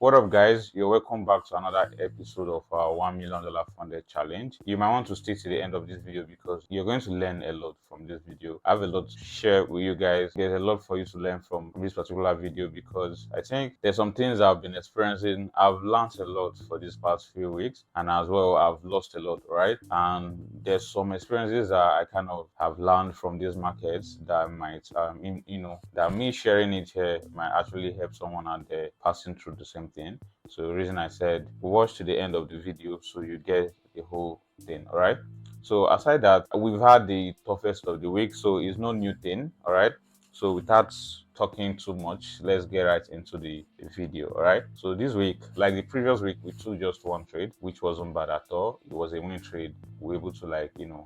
What up, guys? You're welcome back to another episode of our $1 million funded challenge. You might want to stay to the end of this video because you're going to learn a lot from this video. I have a lot to share with you guys. There's a lot for you to learn from this particular video because I think there's some things I've been experiencing. I've learned a lot for these past few weeks, and as well, I've lost a lot, right? And there's some experiences that I kind of have learned from these markets that might, that me sharing it here might actually help someone out there passing through the same thing. So the reason I said watch to the end of the video so you get the whole thing. All right. So aside that, we've had the toughest of the week, so it's no new thing. All right. So without talking too much, let's get right into the video. All right. So this week, like the previous week, we took just one trade, which wasn't bad at all. It was a win trade. We were able to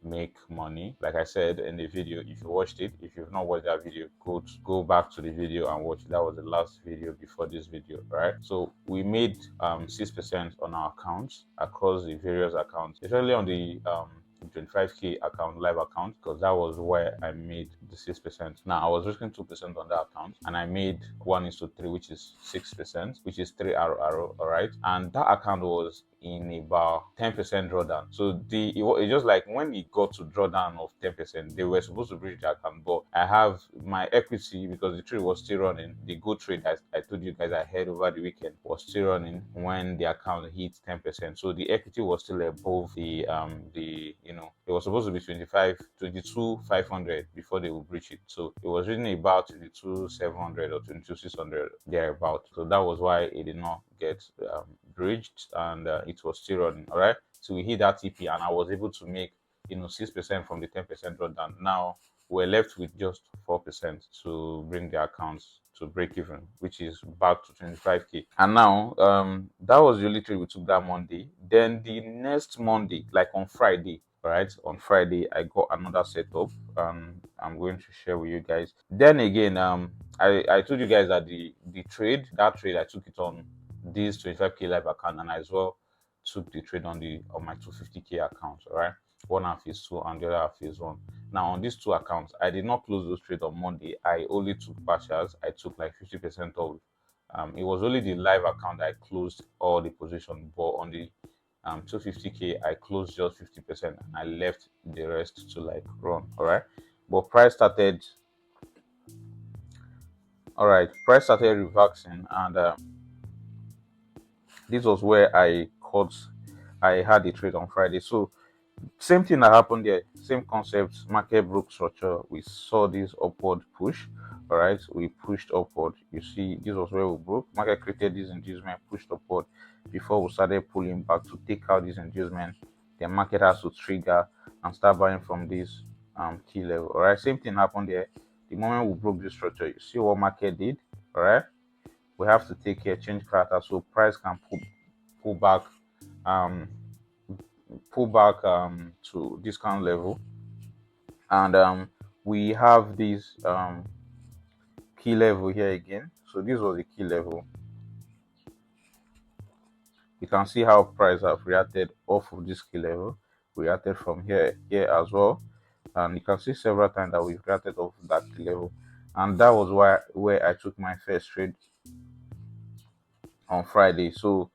make money. Like I said in the video, if you watched it, if you've not watched that video, go back to the video and watch. That was the last video before this video, right? So we made 6% on our accounts across the various accounts, especially on the 25k account, live account, because that was where I made the 6%. Now I was risking 2% on that account, and I made 1:3, which is 6%, which is 3 arrow. All right, and that account was in about 10% drawdown. So it's just like when it got to drawdown of 10%, they were supposed to breach that account, but I have my equity because the trade was still running. The go trade that I told you guys I had over the weekend was still running when the account hit 10%. So the equity was still above it was supposed to be 22,500 before they would breach it. So it was really about 22,700 or 22,600 thereabout. So that was why it did not get breached, and it was still running. All right. So we hit that TP, and I was able to make 6% from the 10% drawdown. Now we're left with just 4% to bring the accounts to break even, which is back to 25k. And now that was the only trade we took that Monday. Then the next Monday, like on Friday, right, on Friday I got another setup, I'm going to share with you guys. Then again, I told you guys that the trade I took it on this 25k live account, and I as well took the trade on my 250k account. All right, one half is 2 and the other half is 1. Now on these two accounts, I did not close those trades on Monday. I only took partials. I took like 50% of it was only the live account I closed all the position, but on the 250k I closed just 50%, and I left the rest to like run. All right, but price started reversing, and this was where I had the trade on Friday. So same thing that happened there, same concept. Market broke structure. We saw this upward push. All right, we pushed upward. You see, this was where we broke. Market created this inducement, pushed upward before we started pulling back to take out this inducement. The market has to trigger and start buying from this key level. All right, same thing happened there. The moment we broke this structure, you see what market did. All right, we have to take care, change character, so price can pull back to discount level, and we have this key level here again. So this was the key level. You can see how price have reacted off of this key level. We reacted from here as well, and you can see several times that we've reacted off that key level, and that was where I took my first trade on Friday. So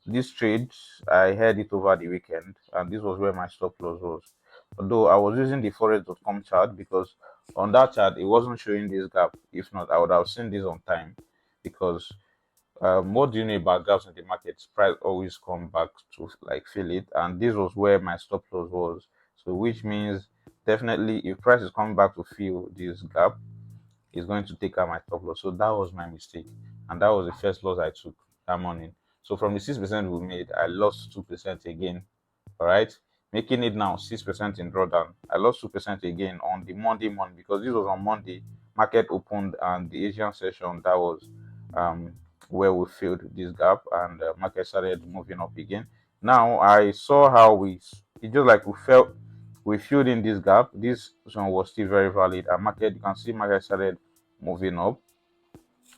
this trade, I had it over the weekend, and this was where my stop loss was. Although I was using the forex.com chart, because on that chart it wasn't showing this gap. If not, I would have seen this on time, because what do you know about gaps in the market? Price always come back to like fill it, and this was where my stop loss was. So which means definitely if price is coming back to fill this gap, it's going to take out my stop loss. So that was my mistake, and that was the first loss I took that morning. So from the 6% we made, I lost 2% again. All right, making it now 6% in drawdown. I lost 2% again on the Monday morning, because this was on Monday. Market opened, and the Asian session, that was where we filled this gap, and market started moving up again. Now I saw how it's just like we filled in this gap. This one was still very valid, and market, you can see market started moving up.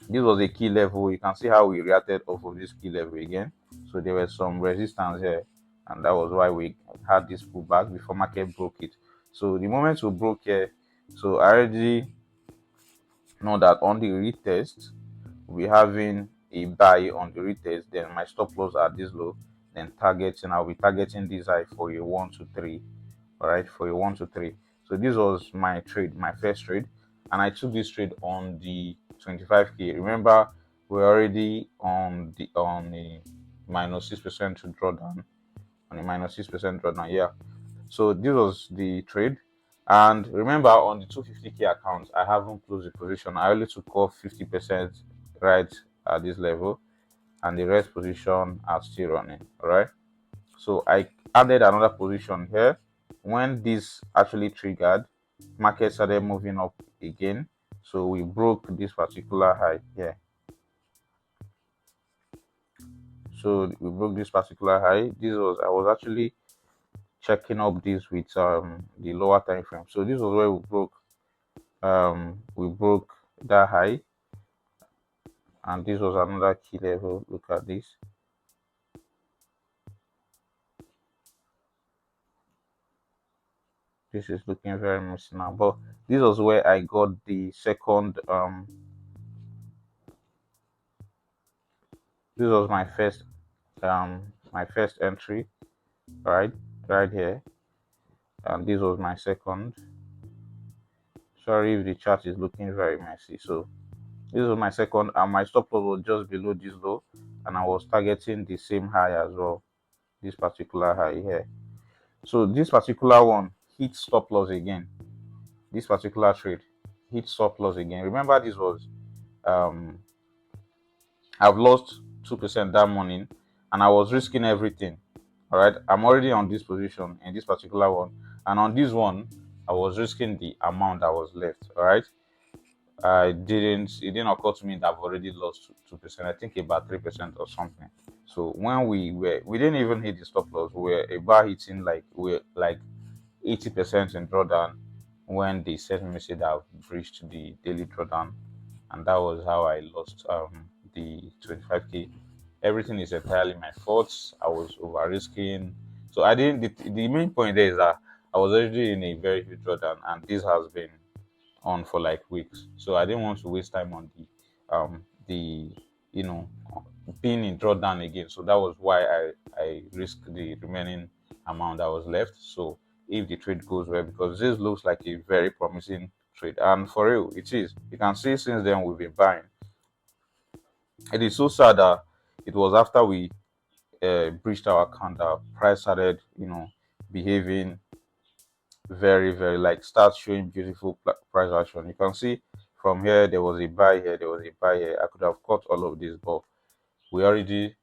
This was a key level. You can see how we reacted off of this key level again. So there was some resistance here, and that was why we had this pullback before market broke it. So the moment we broke here, so I already know that on the retest we're having a buy on the retest, then my stop loss at this low, then targeting, I'll be targeting this high for a 1 to 3. All right, for a 1 to 3. So this was my trade, my first trade, and I took this trade on the 25k. Remember, we're already on the -6% to drawdown, on a -6% drawdown. Yeah. So this was the trade. And remember, on the 250k account, I haven't closed the position. I only took off 50% right at this level, and the rest position are still running. All right. So I added another position here. When this actually triggered, market started moving up again. So we broke this particular high here. So we broke this particular high. I was actually checking up this with the lower time frame. So this was where we broke that high, and this was another key level. Look at this. This is looking very messy now, but this was where I got the second this was my first entry, right here, and this was my second. Sorry if the chart is looking very messy. So this was my second, and my stop loss was just below this low, and I was targeting the same high as well, this particular high here. So this particular one hit stop loss again. This particular trade hit stop loss again. Remember, this was I've lost 2% that morning, and I was risking everything. All right, I'm already on this position in this particular one, and on this one I was risking the amount that was left. All right, it didn't occur to me that I've already lost 2%. I think about 3% or something. So when we didn't even hit the stop loss. We were about hitting we're like 80% in drawdown when they sent me message that I've breached the daily drawdown, and that was how I lost the 25k. Everything is entirely my fault. I was over risking. So I didn't. The main point there is that I was already in a very huge drawdown, and this has been on for like weeks. So I didn't want to waste time on the you know being in drawdown again. So that was why I risked the remaining amount that was left. So if the trade goes well, because this looks like a very promising trade, and for real it is. You can see since then we've been buying. It is so sad that it was after we breached our account that price started behaving very like start showing beautiful price action. You can see from here there was a buy here, there was a buy here. I could have cut all of this, but we already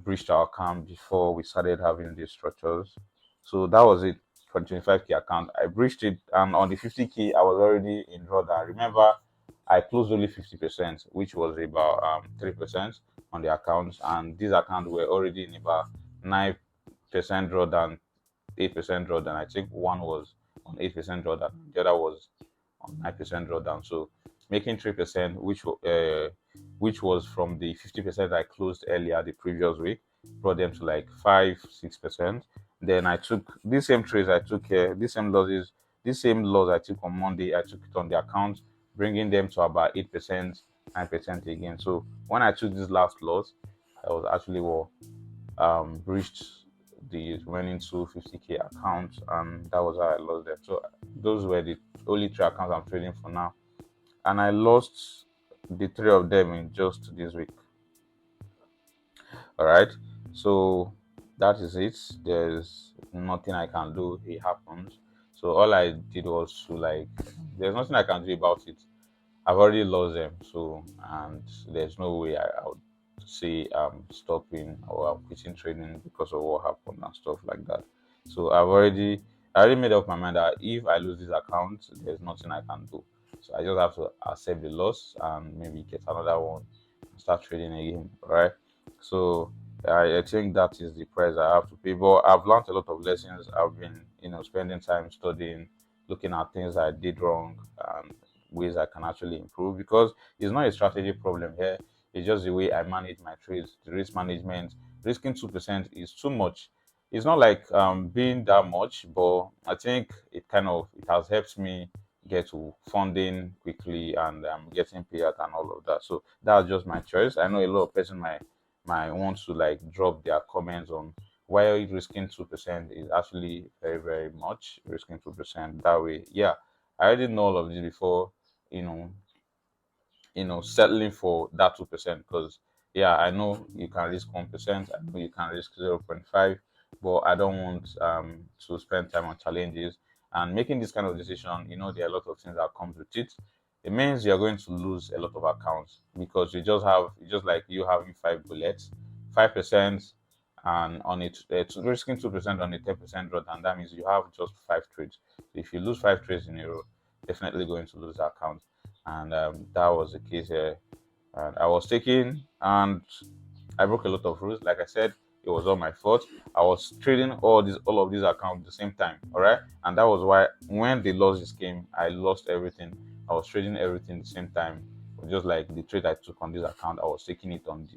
breached our account before we started having these structures. So that was it for the 25k account. I breached it, and on the 50k I was already in drawdown. Remember, I closed only 50%, which was about 3% on the accounts, and these accounts were already in about 9% drawdown, 8% drawdown. I think one was on 8% drawdown, the other was on 9% drawdown. So making 3%, which was from the 50% I closed earlier the previous week, brought them to like 5-6%. Then I took these same trades I took here, these same loss I took on Monday, I took it on the account, bringing them to about 8%, 9% again. So when I took this last loss, I was actually breached the remaining 250k accounts, and that was how I lost them. So those were the only 3 accounts I'm trading for now, and I lost the 3 of them in just this week. All right, so that is it. There's nothing I can do. It happens. So all I did was to there's nothing I can do about it. I've already lost them, so, and there's no way I would say I'm stopping or I'm quitting trading because of what happened and stuff like that. So I already made up my mind that if I lose this account, there's nothing I can do. So I just have to accept the loss and maybe get another one and start trading again. All right. So I think that is the price I have to pay. But I've learned a lot of lessons. I've been spending time studying, looking at things I did wrong and ways I can actually improve, because it's not a strategy problem here. It's just the way I manage my trades, the risk management. Risking 2% is too much. It's not like being that much, but I think it has helped me get to funding quickly and getting payout and all of that. So that's just my choice. I know a lot of person might want to like drop their comments on why risking 2% is actually very, very much. Risking 2% that way. Yeah, I already know all of this before, you know, settling for that 2%, because yeah, I know you can risk 1%, I know you can risk 0.5, but I don't want to spend time on challenges and making this kind of decision. There are a lot of things that comes with it. It means you're going to lose a lot of accounts because you just like you having five bullets, 5%, and on it, risking 2% on a 10% drawdown. That means you have just five trades. If you lose five trades in a row, definitely going to lose the account. And that was the case here. And I was taking, and I broke a lot of rules. Like I said, it was all my fault. I was trading all of these accounts at the same time. All right, and that was why when the losses came, I lost everything. I was trading everything at the same time. Just like the trade I took on this account, I was taking it on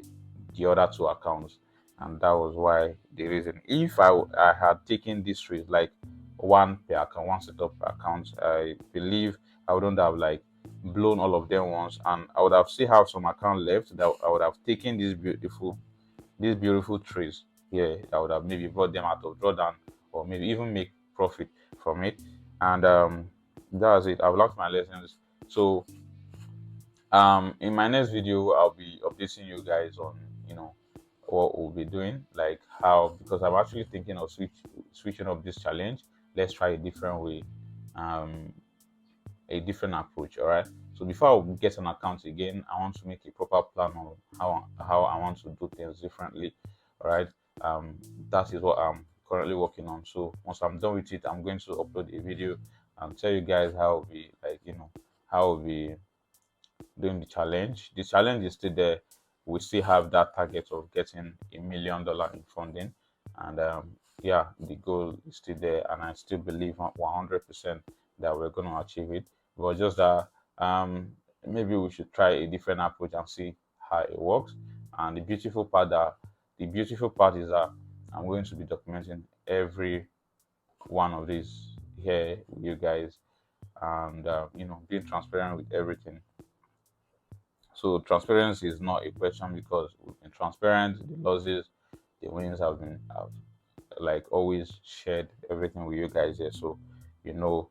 the other two accounts, and that was why the reason. If I had taken this trade like one per account, one setup per account, I believe I wouldn't have like blown all of them once, and I would have still have some account left that I would have taken these beautiful trees here. I would have maybe brought them out of drawdown or maybe even make profit from it. And that's it. I've learned my lessons. So in my next video, I'll be updating you guys on what we'll be doing, like how, because I'm actually thinking of switching up this challenge. Let's try a different way. Um, a different approach. All right, so before I get an account again, I want to make a proper plan on how I want to do things differently. All right, that is what I'm currently working on. So once I'm done with it, I'm going to upload a video and tell you guys how we how we doing the challenge is still there. We still have that target of getting $1 million in funding, and yeah, the goal is still there, and I still believe 100% that we're going to achieve it. But just that maybe we should try a different approach and see how it works. And the beautiful part is that I'm going to be documenting every one of these here with you guys, and being transparent with everything. So transparency is not a question because we've been transparent. The losses, the wins have like always shared everything with you guys here. So you know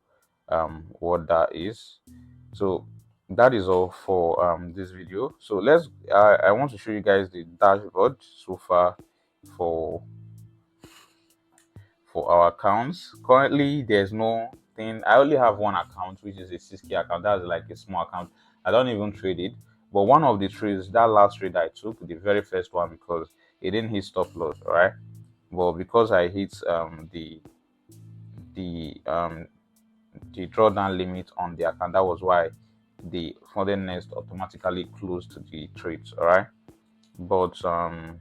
what that is. So that is all for this video. So I want to show you guys the dashboard so far for our accounts. Currently, there's no thing. I only have one account, which is a 6K account. That's like a small account. I don't even trade it. But one of the trades, that last trade I took, the very first one, because it didn't hit stop loss, all right. But because I hit the um the drawdown limit on the account, that was why the funded nest automatically closed the trades, all right. But I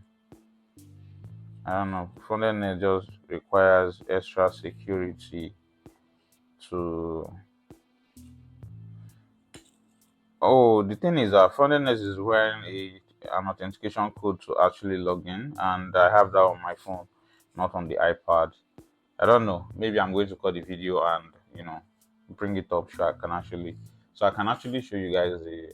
don't know, funded nest just requires extra security to. Oh, the thing is that Fundedness is wearing an authentication code to actually log in, and I have that on my phone, not on the iPad. I don't know. Maybe I'm going to cut the video and bring it up so I can actually show you guys the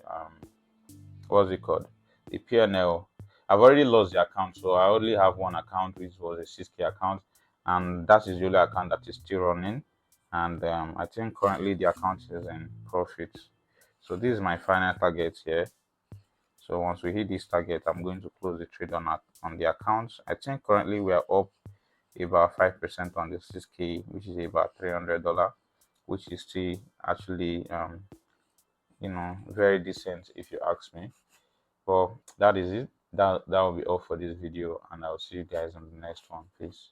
what's it called, the PNL. I've already lost the account, so I only have one account, which was a 6K account, and that is the only account that is still running. And I think currently the account is in profit. So this is my final target here. So once we hit this target, I'm going to close the trade on the account. I think currently we are up about 5% on the 6K, which is about $300, which is still actually very decent if you ask me. Well, that is it. That will be all for this video, and I'll see you guys on the next one. Peace.